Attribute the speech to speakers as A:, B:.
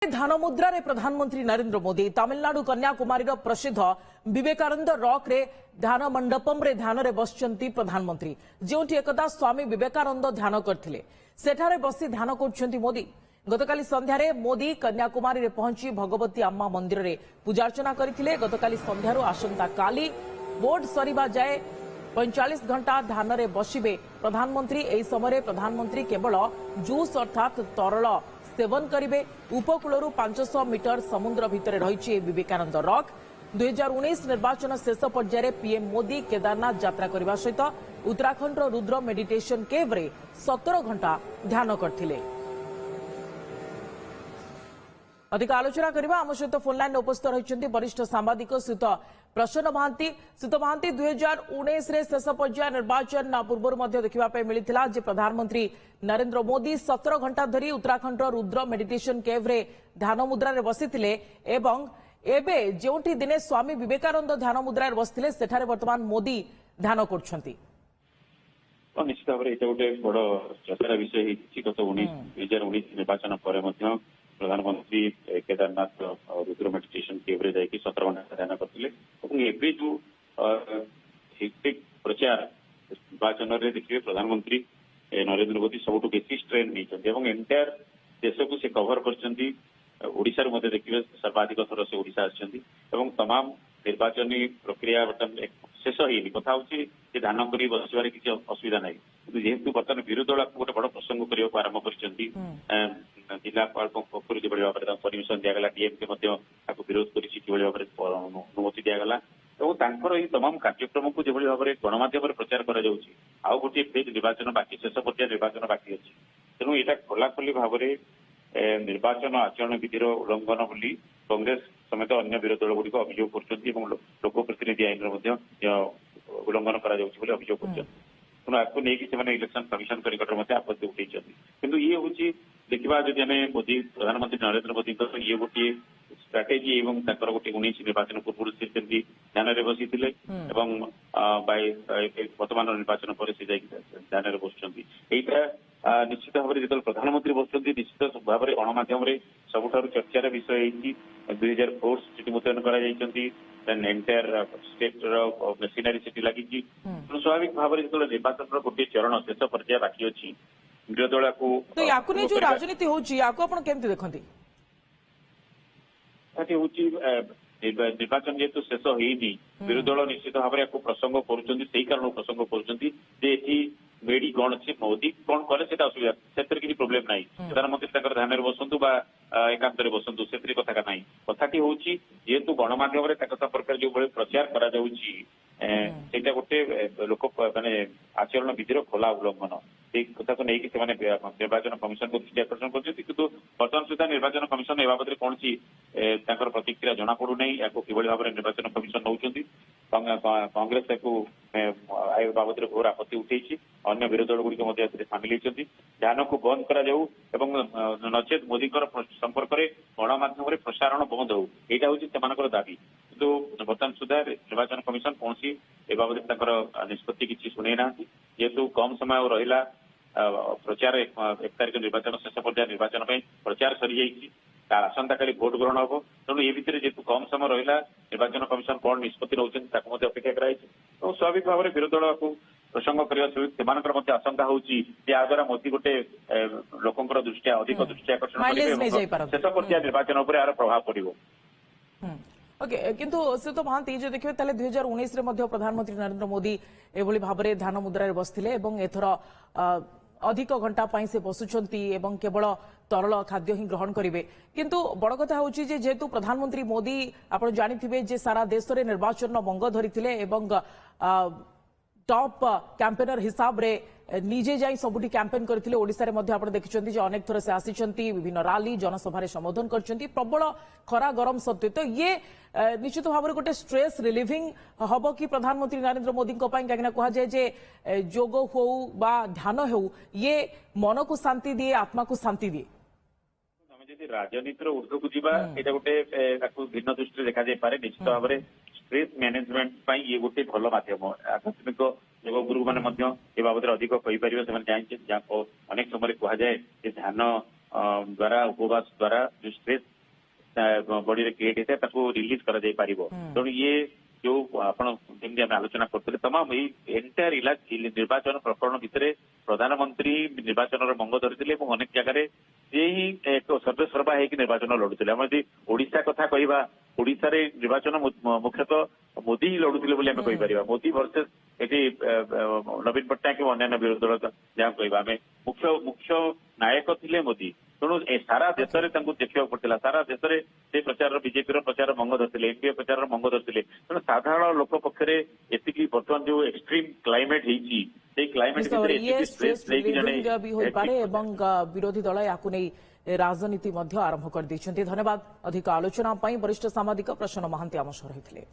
A: ଧାନ ମୁଦ୍ରାରେ ପ୍ରଧାନମନ୍ତ୍ରୀ ନରେନ୍ଦ୍ର ମୋଦି ତାମିଲନାଡୁ କନ୍ୟାକୁମାରୀର ପ୍ରସିଦ୍ଧ ବିବେକାନନ୍ଦ ରକ୍ରେ ଧ୍ୟାନ ମଣ୍ଡପମରେ ଧ୍ୟାନରେ ବସିଛନ୍ତି ପ୍ରଧାନମନ୍ତ୍ରୀ ଯେଉଁଠି ଏକଦା ସ୍ୱାମୀ ବିବେକାନନ୍ଦ ଧ୍ୟାନ କରିଥିଲେ ସେଠାରେ ବସି ଧ୍ୟାନ କରୁଛନ୍ତି ମୋଦି। ଗତକାଲି ସନ୍ଧ୍ୟାରେ ମୋଦି କନ୍ୟାକୁମାରୀରେ ପହଞ୍ଚି ଭଗବତୀ ଆମ୍ମା ମନ୍ଦିରରେ ପୂଜାର୍ଚ୍ଚନା କରିଥିଲେ। ଗତକାଲି ସନ୍ଧ୍ୟାରୁ ଆସନ୍ତାକାଲି ଭୋଟ ସରିବା ଯାଏ 45 ଘଣ୍ଟା ଧ୍ୟାନରେ ବସିବେ ପ୍ରଧାନମନ୍ତ୍ରୀ। ଏହି ସମୟରେ ପ୍ରଧାନମନ୍ତ୍ରୀ କେବଳ ଜୁସ୍ ଅର୍ଥାତ୍ ତରଳ सेवन करेंगे। उपकूल 500 मीटर समुद्र भितर रही विवेकानंद रॉक। 2019 निर्वाचन शेष पर्यायर पीएम मोदी केदारनाथ यात्रा करने सहित उत्तराखंड रुद्र मेडिटेशन केव रे 17 घंटा ध्यान करथिले। अधिक आलोचना करबा आम सहित फोन लाइन उपस्थित रही वरिष्ठ सांबादिक श्रीयुत प्रसन्न महांती। श्रीयुत महांती 2019 रे शेष पर्याय निर्वाचन पूर्व देखा मिलता जे प्रधानमंत्री नरेंद्र मोदी 17 घंटा धरी उत्तराखंड रुद्र मेडिटेशन केव रे ध्यान मुद्रा रे बसिथिले एवं एबे जेउठी दिने स्वामी विवेकानंद ध्यान मुद्रा रे बसिथिले सेठारे वर्तमान मोदी ध्यान करछंती।
B: निश्चित भाव में गोटे बड़ चर्चार विषय गत 2019 निर्वाचन पर प्रधानमंत्री केदारनाथ रुद्र मेडिटेशन केव रे जाइए 17 घंटा ध्यान करते जो प्रचार निर्वाचन में देखिए प्रधानमंत्री नरेंद्र मोदी सबुठ बेसी स्ट्रेन नहीं एंटायर देश को से कभर करशार देखिए सर्वाधिक थर से ओडिशा तमाम निर्वाचन प्रक्रिया बर्तमान शेष होनी कथा हूँ ध्यान कर बसबार किसी असुविधा ना कि जेहेतु बर्तमान विरोधी दल गोटे बड़ प्रसंग करने को आरंभ कर जिलापाल पक्ष जो भाव में परमिशन दिगला डीएमके विरोध कर अनुमति दिगला और तमाम कार्यक्रम को जो भाव में गणमाध्यम प्रचार कर गोटे फेज निर्वाचन बाकी शेष पर्याय निर्वाचन बाकी अच्छी तेणु यहाँ खोलाखोली भाव में निर्वाचन आचरण विधिर उल्लंघन बोली कांग्रेस समेत अन्य विरोधी दल गुड़िक अभियोग कर लोक प्रतिनिधि आईन उल्लंघन कर अभियोग कर तेणु आपको नहीं इलेक्शन कमिशन निकट आपत्ति उठे कि ये हूँ देखा जदि आम मोदी प्रधानमंत्री नरेंद्र मोदी ये गोटे स्ट्राटेजी एवं गोटे 19 निर्वाचन पूर्व से ध्यान में बसी वर्तमान निर्वाचन पर से ध्यान में बसुँचा निश्चित भाव में जो प्रधानमंत्री बसुँच निश्चित भाव में गणमाध्यम सबुठ चर्चार विषय 2004 सीट मुतयन कर एंटायर स्टेट मेसिनारी सीट लगी स्वाभाविक भाव में जो निर्वाचन गोटे चरण शेष पर्याय बाकी अच्छी विरोधी दल को
A: जो राजनीति होती
B: निर्वाचन जेहेतु शेष होनी विरोधी दल निश्चित भाव में प्रसंग कर कारण प्रसंग कर मेडी कौन अच्छे मोदी कौन कले से असुविधा से किसी प्रोब्लेम ना प्रधानमंत्री ध्यान में बसतु एकांत बसतु से कथा ना कथाटी हूँ जेहेतु गणमाध्यम संपर्क जो भाई प्रचार करा गोटे लोक माने आचरण विधिर खोला उल्लंघन कथा को लेकिन निर्वाचन कमिशन को दृष्टि आकर्षण कर बर्तमान सुधा निर्वाचन कमिशन ए बाबद कौन प्रतिक्रिया जना पड़ूना या कि भाव में निर्वाचन कमिशन नौ कांग्रेस बाबद घोर आपत्ति उठे अन्य विरोधी दल गुड़िक सामिल होती ध्यान को बंद कर नचेत मोदी संपर्क में गणमाध्यम प्रसारण बंद हो यहाँ हूँ दाबी किंतु बर्तमान सुधा निर्वाचन कमिशन कौन ए बाबद निष्पत्ति किसी शुणे ना जेहेतु कम समय रहा प्रचार 1 तारिख निर्वाचन शेष पर्याय निर्वाचन प्रचार सरी आसंता काली भोट ग्रहण हम तेणु ये भितर जेहेतु कम समय रहा निर्वाचन कमिशन कौन निष्पत्ति नौकरी अपेक्षा कराई स्वाभाविक भाव में विरोधी दल को प्रसंग करने आशंका होती मोदी गोटे लोकंर दृष्टि अधिक दृष्टि आकर्षण शेष पर्याय निर्वाचन यार प्रभाव पड़ो।
A: ओके किंतु से तो महांती जो देखिए 2019 रे प्रधानमंत्री नरेंद्र मोदी एभली भाव में ध्यान मुद्रा रे बसथिले एवं एथर अधिक घंटा से बसुंच केवल तरल खाद्य ही ग्रहण करेंगे किंतु बड़ कथा हूँ जेहेतु प्रधानमंत्री मोदी आप जानी जे सारा देश में निर्वाचन मंग धरी टॉप कैंपेनर हिसाब रे निजे जाई सबुठी कैंपेन करथिले ओडिसा रे मध्ये आपण देखिचंती जे अनेक थर से आसीचंती विभिन्न रैली जनसभा रे संबोधन करचंती प्रबल खरा गरम सत्वे तो ये निश्चित भाव में गोटे स्ट्रेस रिलीविंग हबो कि प्रधानमंत्री नरेंद्र मोदी को पई कागिना कहा जाय जे जोग हो बा ध्यान हो ये मन को शांति दिए आत्मा को शांति दिए
B: राजनीतिर ऊर्ध्व को जीवा एटा गोटे भिन्न दृष्टि देखा जाय पारे निश्चित भाव में स्ट्रेस मैनेजमेंट ये गोटे भल माध्यम आध्यात्मिक योग गुरु मैंने बाबद अधिक कहीपर से अनेक समय कहुए ध्यान द्वारा उपवास द्वारा जो स्ट्रेस बॉडी रे क्रिएट होता है रिलीज करा जाई पारिबो तेणु ये जो आपण जेमती आम आलोचना करते तमाम एंटायर निर्वाचन प्रकरण भितर प्रधानमंत्री निर्वाचन मंग धरी अनेक जगह से ही एक सर्वेसर्वा होकर निर्वाचन लड़ुते आम यदि ओडिशा कथा कहवा ओडिशा रे निर्वाचन मुख्यतः मोदी ही लड़ुते बोली आम कहीपर मोदी वर्सेस ये नवीन पट्टनायक अन्य विरोधी दल जहाँ कह आम मुख्य मुख्य नायक थिले मोदी तेणु सारा देश में देखा पड़ता सारा देश में से प्रचार बीजेपी प्रचार मंग धरते एनडीए प्रचार मंग धरते तेणु साधारण लोक पक्षे एति बर्तमान जो एक्सट्रीम क्लाइमेट
A: भी होई पारे एवं विरोधी दल या राजनीति आरंभ कर दी। धन्यवाद। अधिक आलोचना वरिष्ठ सामाजिक प्रसन्न महांती आम सह रही।